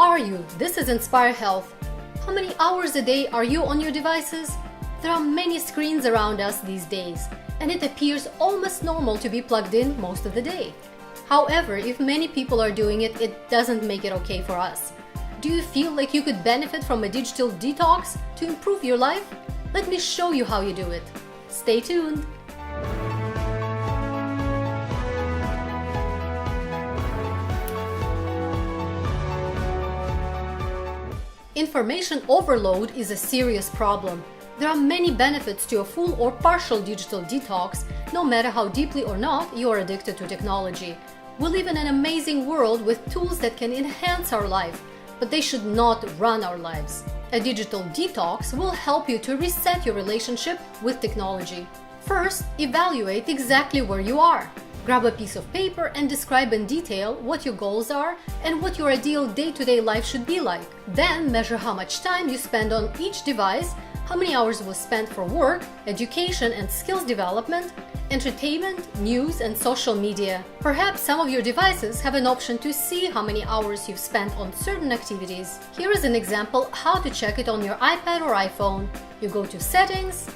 are you? This is Inspire Health. How many hours a day are you on your devices? There are many screens around us these days, and it appears almost normal to be plugged in most of the day. However, if many people are doing it, it doesn't make it okay for us. Do you feel like you could benefit from a digital detox to improve your life? Let me show you how you do it. Stay tuned. Information overload is a serious problem. There are many benefits to a full or partial digital detox, no matter how deeply or not you are addicted to technology. We live in an amazing world with tools that can enhance our life, but they should not run our lives. A digital detox will help you to reset your relationship with technology. First, evaluate exactly where you are. Grab a piece of paper and describe in detail what your goals are and what your ideal day-to-day life should be like. Then measure how much time you spend on each device, how many hours was spent for work, education and skills development, entertainment, news and social media. Perhaps some of your devices have an option to see how many hours you've spent on certain activities. Here is an example how to check it on your iPad or iPhone. You go to Settings,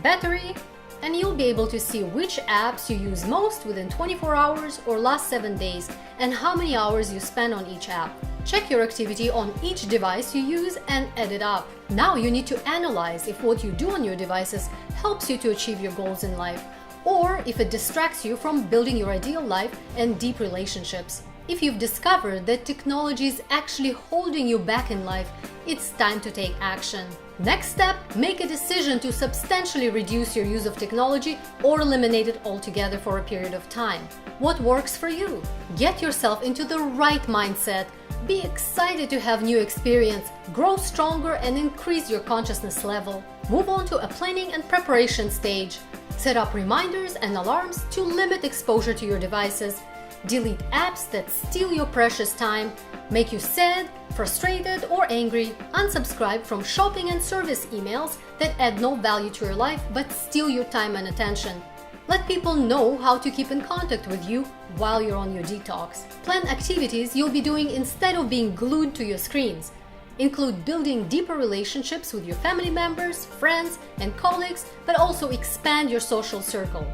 Battery, and you'll be able to see which apps you use most within 24 hours or last 7 days and how many hours you spend on each app. Check your activity on each device you use and add it up. Now you need to analyze if what you do on your devices helps you to achieve your goals in life, or if it distracts you from building your ideal life and deep relationships. If you've discovered that technology is actually holding you back in life, it's time to take action. Next step, make a decision to substantially reduce your use of technology or eliminate it altogether for a period of time. What works for you? Get yourself into the right mindset. Be excited to have new experience, grow stronger and increase your consciousness level. Move on to a planning and preparation stage. Set up reminders and alarms to limit exposure to your devices. Delete apps that steal your precious time, make you sad, frustrated, or angry. Unsubscribe from shopping and service emails that add no value to your life but steal your time and attention. Let people know how to keep in contact with you while you're on your detox. Plan activities you'll be doing instead of being glued to your screens. Include building deeper relationships with your family members, friends, and colleagues, but also expand your social circle.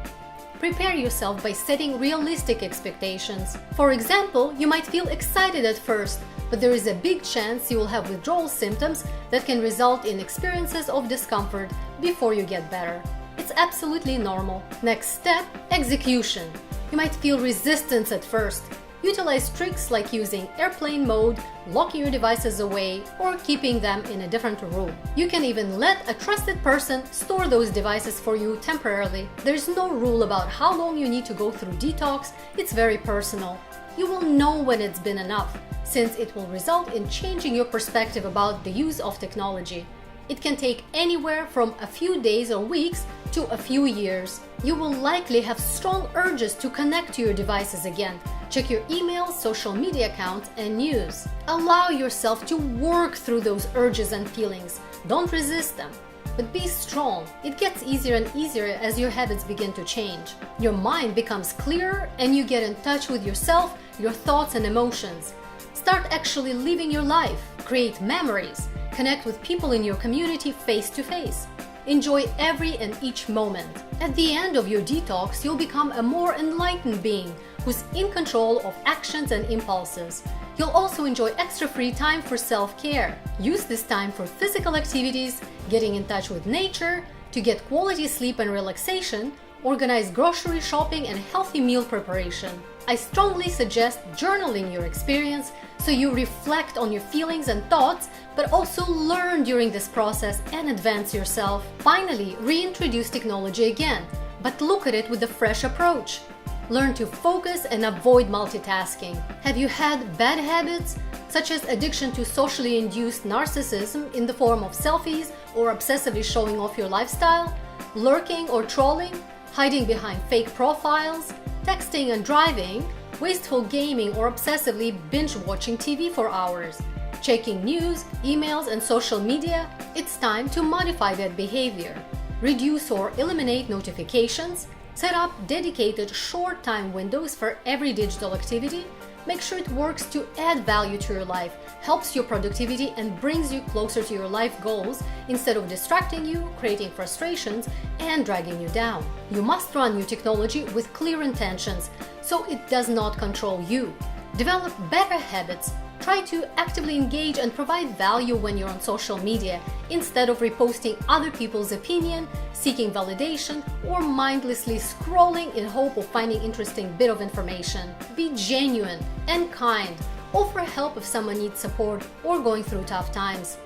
Prepare yourself by setting realistic expectations. For example, you might feel excited at first, but there is a big chance you will have withdrawal symptoms that can result in experiences of discomfort before you get better. It's absolutely normal. Next step, execution. You might feel resistance at first. Utilize tricks like using airplane mode, locking your devices away, or keeping them in a different room. You can even let a trusted person store those devices for you temporarily. There's no rule about how long you need to go through detox. It's very personal. You will know when it's been enough, since it will result in changing your perspective about the use of technology. It can take anywhere from a few days or weeks to a few years. You will likely have strong urges to connect to your devices again. Check your emails, social media accounts, and news. Allow yourself to work through those urges and feelings. Don't resist them, but be strong. It gets easier and easier as your habits begin to change. Your mind becomes clearer and you get in touch with yourself, your thoughts and emotions. Start actually living your life. Create memories. Connect with people in your community face to face. Enjoy every and each moment. At the end of your detox, you'll become a more enlightened being who's in control of actions and impulses. You'll also enjoy extra free time for self-care. Use this time for physical activities, getting in touch with nature, to get quality sleep and relaxation, organize grocery shopping and healthy meal preparation. I strongly suggest journaling your experience so you reflect on your feelings and thoughts, but also learn during this process and advance yourself. Finally, reintroduce technology again, but look at it with a fresh approach. Learn to focus and avoid multitasking. Have you had bad habits, such as addiction to socially induced narcissism in the form of selfies or obsessively showing off your lifestyle, lurking or trolling, hiding behind fake profiles, texting and driving, wasteful gaming or obsessively binge-watching TV for hours, checking news, emails, and social media? It's time to modify that behavior. Reduce or eliminate notifications, set up dedicated short time windows for every digital activity, Make sure it works to add value to your life, helps your productivity, and brings you closer to your life goals instead of distracting you, creating frustrations, and dragging you down. You must run your technology with clear intentions so it does not control you. Develop better habits. Try to actively engage and provide value when you're on social media instead of reposting other people's opinion, seeking validation, or mindlessly scrolling in hope of finding interesting bit of information. Be genuine and kind. Offer help if someone needs support or going through tough times.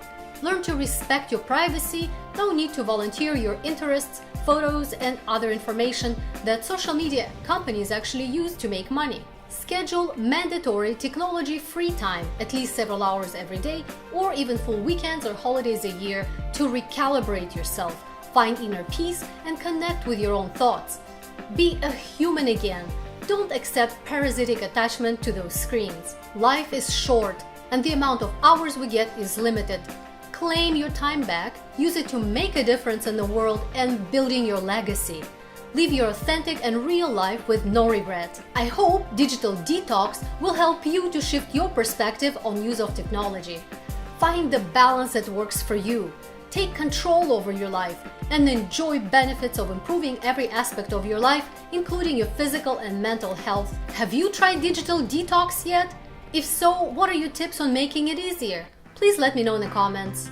Learn to respect your privacy. No need to volunteer your interests, photos, and other information that social media companies actually use to make money. Schedule mandatory technology-free time, at least several hours every day, or even full weekends or holidays a year to recalibrate yourself, find inner peace, and connect with your own thoughts. Be a human again. Don't accept parasitic attachment to those screens. Life is short, and the amount of hours we get is limited. Claim your time back, use it to make a difference in the world and building your legacy. Live your authentic and real life with no regret. I hope Digital Detox will help you to shift your perspective on use of technology. Find the balance that works for you. Take control over your life and enjoy benefits of improving every aspect of your life, including your physical and mental health. Have you tried Digital Detox yet? If so, what are your tips on making it easier? Please let me know in the comments.